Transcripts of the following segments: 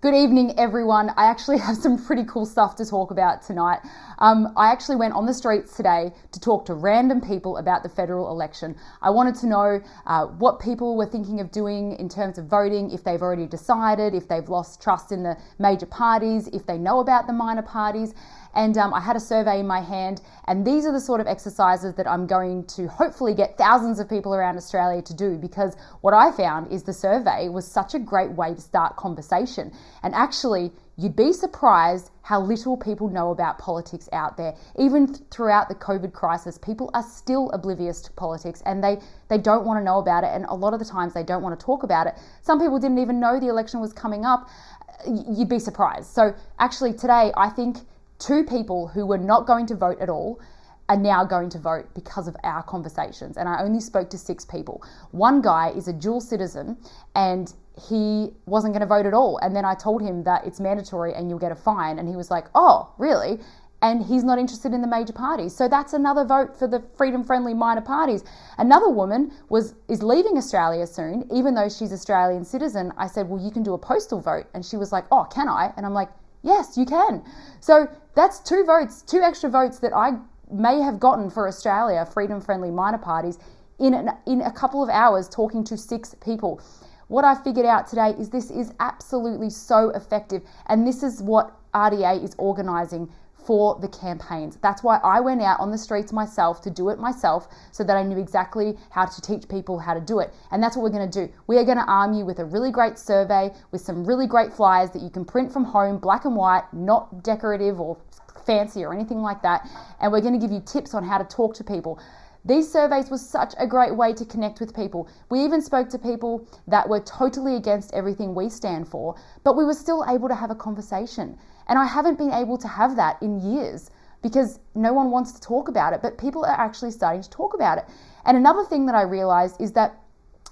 Good evening, everyone. I actually have some pretty cool stuff to talk about tonight. I actually went on the streets today to talk to random people about the federal election. I wanted to know what people were thinking of doing in terms of voting, if they've already decided, if they've lost trust in the major parties, if they know about the minor parties. And I had a survey in my hand, and these are the sort of exercises that I'm going to hopefully get thousands of people around Australia to do, because what I found is the survey was such a great way to start conversation. And actually, you'd be surprised how little people know about politics out there. Even throughout the COVID crisis, people are still oblivious to politics, and they don't want to know about it. And a lot of the times they don't want to talk about it. Some people didn't even know the election was coming up. You'd be surprised. So actually today, I think 2 people who were not going to vote at all are now going to vote because of our conversations. And I only spoke to 6 people. One guy is a dual citizen and he wasn't going to vote at all. And then I told him that it's mandatory and you'll get a fine. And he was like, oh, really? And he's not interested in the major parties. So that's another vote for the freedom-friendly minor parties. Another woman is leaving Australia soon, even though she's Australian citizen. I said, well, you can do a postal vote. And she was like, oh, can I? And I'm like, yes, you can. So that's 2 votes, 2 extra votes that I may have gotten for Australia, freedom-friendly minor parties, in a couple of hours talking to 6 people. What I figured out today is this is absolutely so effective, and this is what RDA is organising for the campaigns. That's why I went out on the streets myself to do it myself, so that I knew exactly how to teach people how to do it. And that's what we're going to do. We are going to arm you with a really great survey, with some really great flyers that you can print from home, black and white, not decorative or fancy or anything like that. And we're going to give you tips on how to talk to people. These surveys were such a great way to connect with people. We even spoke to people that were totally against everything we stand for, but we were still able to have a conversation. And I haven't been able to have that in years because no one wants to talk about it, but people are actually starting to talk about it. And another thing that I realized is that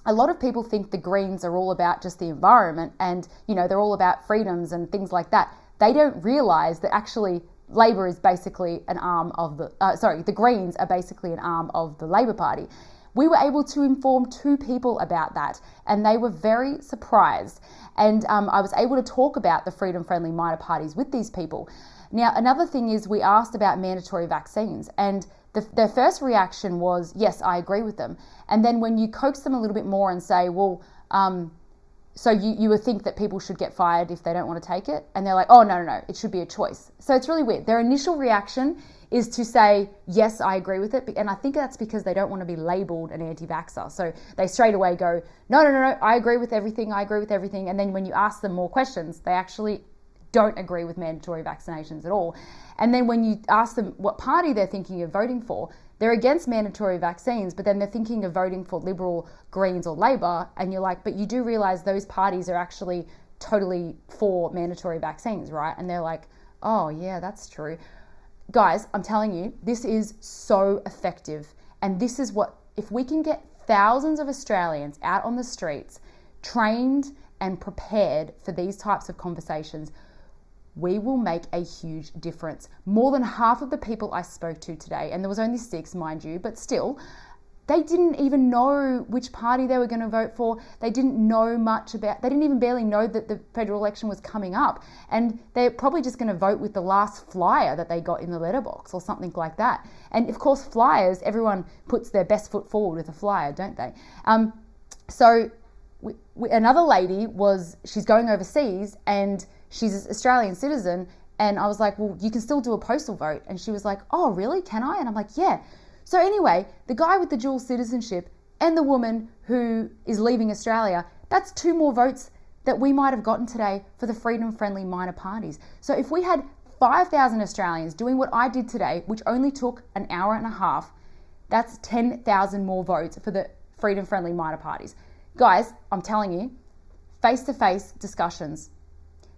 a lot of people think the Greens are all about just the environment and, they're all about freedoms and things like that. They don't realize that actually Labor is basically an arm of the Greens are basically an arm of the Labor Party. We were able to inform 2 people about that, and they were very surprised. And I was able to talk about the freedom-friendly minor parties with these people. Now, another thing is we asked about mandatory vaccines, and their first reaction was, yes, I agree with them. And then when you coax them a little bit more and say, well, so you would think that people should get fired if they don't want to take it? And they're like, oh, no, it should be a choice. So it's really weird. Their initial reaction is to say, yes, I agree with it. And I think that's because they don't want to be labelled an anti-vaxxer. So they straight away go, no, I agree with everything. And then when you ask them more questions, they actually don't agree with mandatory vaccinations at all. And then when you ask them what party they're thinking of voting for, they're against mandatory vaccines, but then they're thinking of voting for Liberal, Greens or Labor. And you're like, but you do realise those parties are actually totally for mandatory vaccines, right? And they're like, oh yeah, that's true. Guys, I'm telling you, this is so effective. And this is what, if we can get thousands of Australians out on the streets, trained and prepared for these types of conversations, we will make a huge difference. More than half of the people I spoke to today, and there was only 6, mind you, but still, they didn't even know which party they were going to vote for. They didn't know much about, they didn't even barely know that the federal election was coming up. And they're probably just going to vote with the last flyer that they got in the letterbox or something like that. And of course, flyers, everyone puts their best foot forward with a flyer, don't they? So another lady she's going overseas and she's an Australian citizen, and I was like, well, you can still do a postal vote. And she was like, oh, really? Can I? And I'm like, yeah. So anyway, the guy with the dual citizenship and the woman who is leaving Australia, that's 2 more votes that we might have gotten today for the freedom-friendly minor parties. So if we had 5,000 Australians doing what I did today, which only took an hour and a half, that's 10,000 more votes for the freedom-friendly minor parties. Guys, I'm telling you, face-to-face discussions,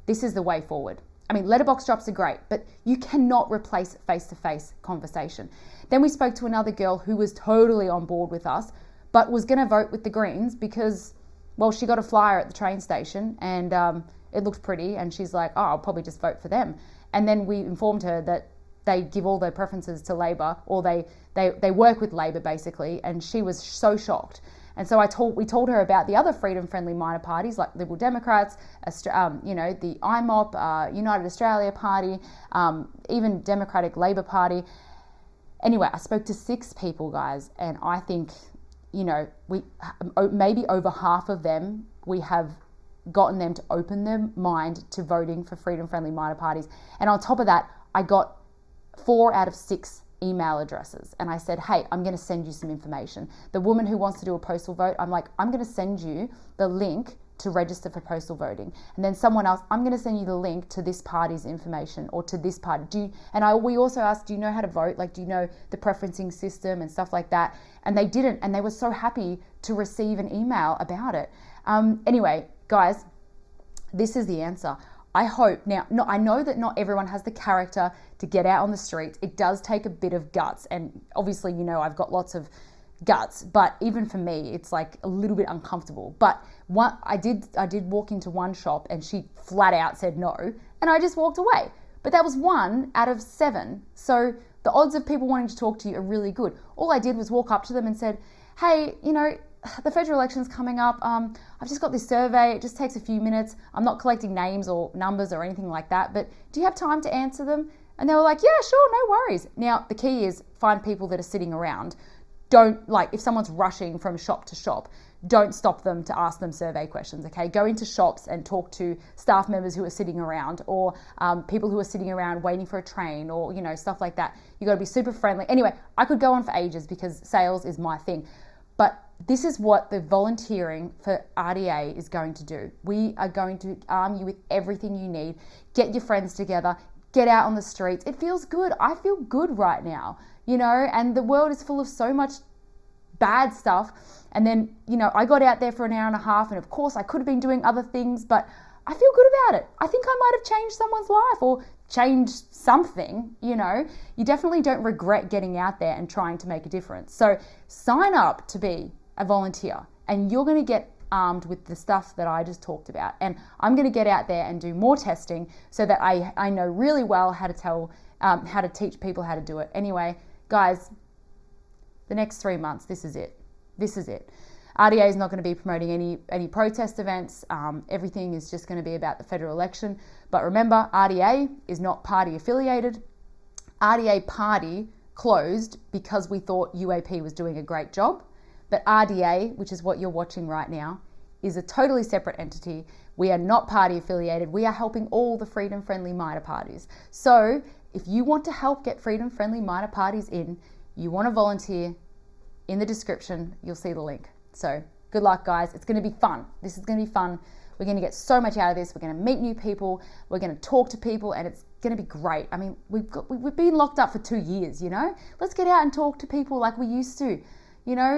this is the way forward. I mean, letterbox drops are great, but you cannot replace face-to-face conversation. Then we spoke to another girl who was totally on board with us, but was going to vote with the Greens because, well, she got a flyer at the train station and it looked pretty, and she's like, oh, I'll probably just vote for them. And then we informed her that they give all their preferences to Labor, or they work with Labor basically, and she was so shocked. And so we told her about the other freedom-friendly minor parties like Liberal Democrats, the IMOP, United Australia Party, even Democratic Labor Party. Anyway, I spoke to 6 people, guys, and I think, we maybe over half of them, we have gotten them to open their mind to voting for freedom-friendly minor parties. And on top of that, I got 4 out of 6 email addresses. And I said, hey, I'm going to send you some information. The woman who wants to do a postal vote, I'm like, I'm going to send you the link to register for postal voting. And then someone else, I'm going to send you the link to this party's information or to this party. We also asked, do you know how to vote? Like, do you know the preferencing system and stuff like that? And they didn't. And they were so happy to receive an email about it. Anyway, guys, this is the answer. I hope now, I know that not everyone has the character to get out on the streets. It does take a bit of guts. And obviously, I've got lots of guts, but even for me, it's like a little bit uncomfortable. But I did walk into one shop and she flat out said no, and I just walked away. But that was 1 out of 7. So the odds of people wanting to talk to you are really good. All I did was walk up to them and said, hey, the federal election's coming up. I've just got this survey. It just takes a few minutes. I'm not collecting names or numbers or anything like that, but do you have time to answer them? And they were like, yeah, sure, no worries. Now, the key is find people that are sitting around. Don't, if someone's rushing from shop to shop, don't stop them to ask them survey questions, okay? Go into shops and talk to staff members who are sitting around, or people who are sitting around waiting for a train, or, stuff like that. You got to be super friendly. Anyway, I could go on for ages because sales is my thing. But this is what the volunteering for RDA is going to do. We are going to arm you with everything you need. Get your friends together. Get out on the streets. It feels good. I feel good right now, and the world is full of so much bad stuff. And then, I got out there for an hour and a half, and of course I could have been doing other things, but I feel good about it. I think I might have changed someone's life or changed something, You definitely don't regret getting out there and trying to make a difference. So sign up to be a volunteer, and you're going to get armed with the stuff that I just talked about. And I'm going to get out there and do more testing so that I know really well how to teach people how to do it. Anyway, guys, the next 3 months, this is it. RDA is not going to be promoting any protest events. Everything is just going to be about the federal election. But remember, RDA is not party affiliated. RDA party closed because we thought UAP was doing a great job. But RDA, which is what you're watching right now, is a totally separate entity. We are not party affiliated. We are helping all the freedom-friendly minor parties. So if you want to help get freedom-friendly minor parties in, you want to volunteer, in the description, you'll see the link. So good luck, guys. It's going to be fun. This is going to be fun. We're going to get so much out of this. We're going to meet new people. We're going to talk to people, and it's going to be great. I mean, we've been locked up for 2 years, Let's get out and talk to people like we used to.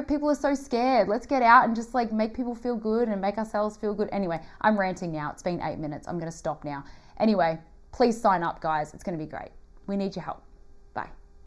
People are so scared. Let's get out and just make people feel good and make ourselves feel good. Anyway, I'm ranting now. It's been 8 minutes. I'm going to stop now. Anyway, please sign up, guys. It's going to be great. We need your help.